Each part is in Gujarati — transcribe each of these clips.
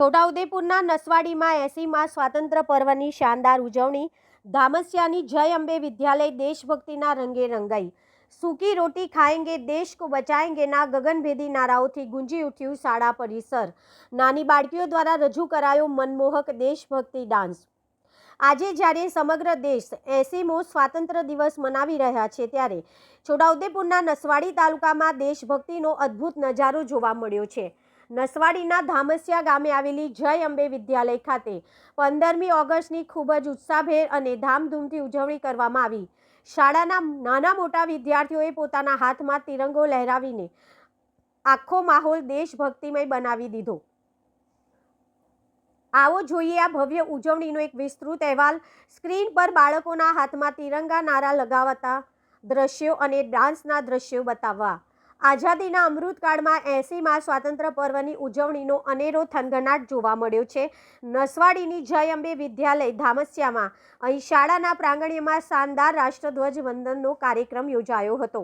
છોટાઉદેપુરના નસવાડીમાં 80મા સ્વાતંત્ર્ય પર્વની શાનદાર ઉજવણી। ધામસિયાની જય અંબે વિદ્યાલય દેશભક્તિના રંગે રંગાઈ। સૂકી રોટી ખાएंगे देश को बचाएंगे ના ગગનભેદી નારાઓથી ગુંજી ઉઠ્યું શાળા પરિસર। નાની બાળકીઓ દ્વારા રજૂ કરાયો મનમોહક દેશભક્તિ ડાન્સ। આજે જ્યારે સમગ્ર દેશ 80મો સ્વાતંત્ર્ય દિવસ મનાવી રહ્યા છે, ત્યારે છોટાઉદેપુરના નસવાડી તાલુકામાં દેશભક્તિનો અદ્ભુત નજારો જોવા મળ્યો છે। નસવાડીના ધામસિયા ગામે આવેલી જય અંબે વિદ્યાલય ખાતે 15મી ઓગસ્ટની ખૂબ જ ઉત્સાહભેર અને ધામધૂમથી ઉજવણી કરવામાં આવી। શાળાના નાના મોટા વિદ્યાર્થીઓએ પોતાના હાથમાં તિરંગો લહેરાવીને આખો માહોલ દેશભક્તિમય બનાવી દીધો। આવો જોઈએ આ ભવ્ય ઉજવણીનો એક વિસ્તૃત અહેવાલ। સ્ક્રીન પર બાળકોના હાથમાં તિરંગા નારા લગાવતા દ્રશ્યો અને ડાન્સના દ્રશ્યો બતાવવા। આઝાદીના અમૃતકાળમાં 80મા સ્વાતંત્ર્ય પર્વની ઉજવણીનો અનેરો થનગનાટ જોવા મળ્યો છે। નસવાડીની જય અંબે વિદ્યાલય ધામસિયામાં અહીં શાળાના પ્રાંગણમાં શાનદાર રાષ્ટ્રધ્વજ વંદનનો કાર્યક્રમ યોજાયો હતો।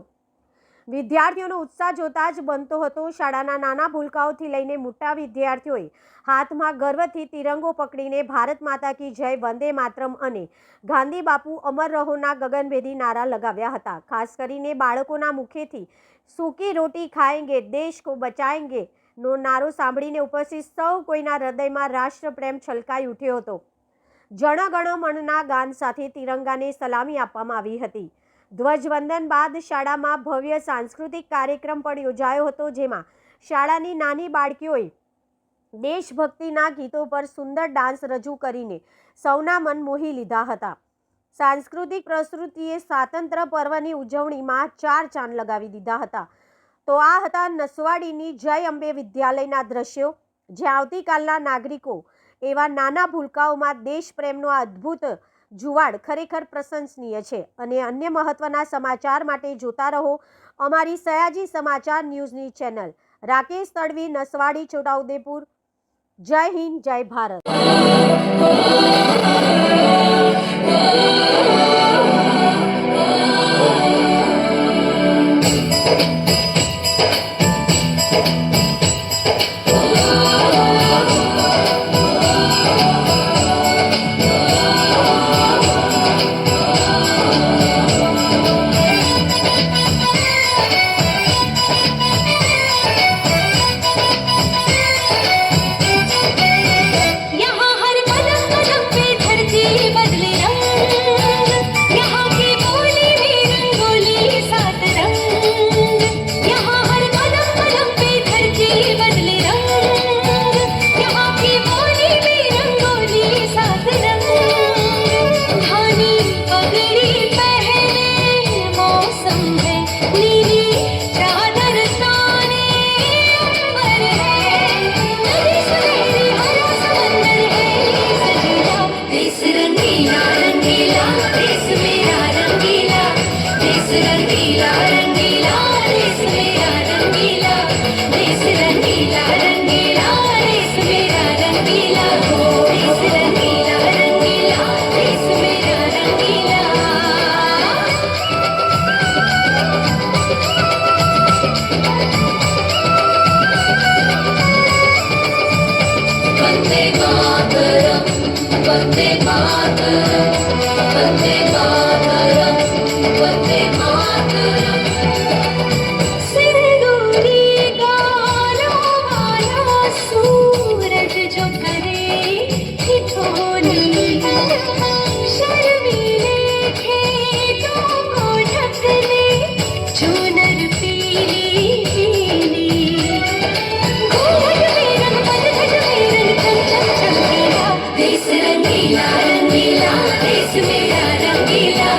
વિદ્યાર્થીઓનો ઉત્સાહ જોતા જ બનતો હતો। શાળાના નાના ભૂલકાઓથી લઈને મોટા વિદ્યાર્થીઓએ હાથમાં ગર્વથી તિરંગો પકડીને ભારત માતા કી જય, વંદે માતરમ અને ગાંધી બાપુ અમર રહોના ગગનભેદી નારા લગાવ્યા હતા। ખાસ કરીને બાળકોના મુખેથી સૂકી રોટી ખાएंगे देश को बचाएंगे નો નારો સાંભળીને ઉપસ્થિત સૌ કોઈના હૃદયમાં રાષ્ટ્રપ્રેમ છલકાઈ ઉઠ્યો હતો। જન ગણ મનના ગાન સાથે તિરંગાને સલામી આપવામાં આવી હતી। ધ્વજવંદન બાદ શાળામાં ભવ્ય સાંસ્કૃતિક કાર્યક્રમ પણ યોજાયો હતો, જેમાં શાળાની નાની બાળકીઓએ દેશભક્તિના ગીતો પર સુંદર ડાન્સ રજૂ કરીને સૌના મન મોહી લીધા હતા। સાંસ્કૃતિક પ્રસ્તુતિએ સ્વાતંત્ર્ય પર્વની ઉજવણીમાં ચાર ચાંદ લગાવી દીધા હતા। તો આ હતા નસવાડીની જય અંબે વિદ્યાલયના દ્રશ્યો, જ્યાં આવતીકાલના નાગરિકો એવા નાના ભૂલકાઓમાં દેશપ્રેમનો અદ્ભુત જુવાળ ખરેખર પ્રશંસનીય છે। અને અન્ય મહત્વના સમાચાર માટે જોતા રહો અમારી સયાજી સમાચાર ન્યૂઝની ચેનલ। રાકેશ તડવી, નસવાડી, છોટાઉદેપુર। જય હિન્દ, જય ભારત। वंदे मातरम, वंदे मातरम, वंदे मातरम। सिंदूरी गालों वाला सूरज जो करे ठिठोली, शर्मीले खेतों को ढक ले चुनर पीली पीली। घूंघट में रंग पतझड़ में रंग चम चम चमकीला, देश रंगीला रंगीला, देश मेरा रंगीला।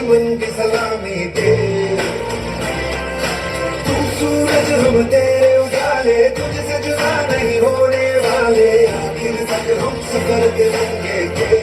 दुश्मन की सलामी दे। तू सूरज हम तेरे उजाले, तुझसे जुदा नहीं होने वाले, आखिर तक हम सफर के रंगे थे।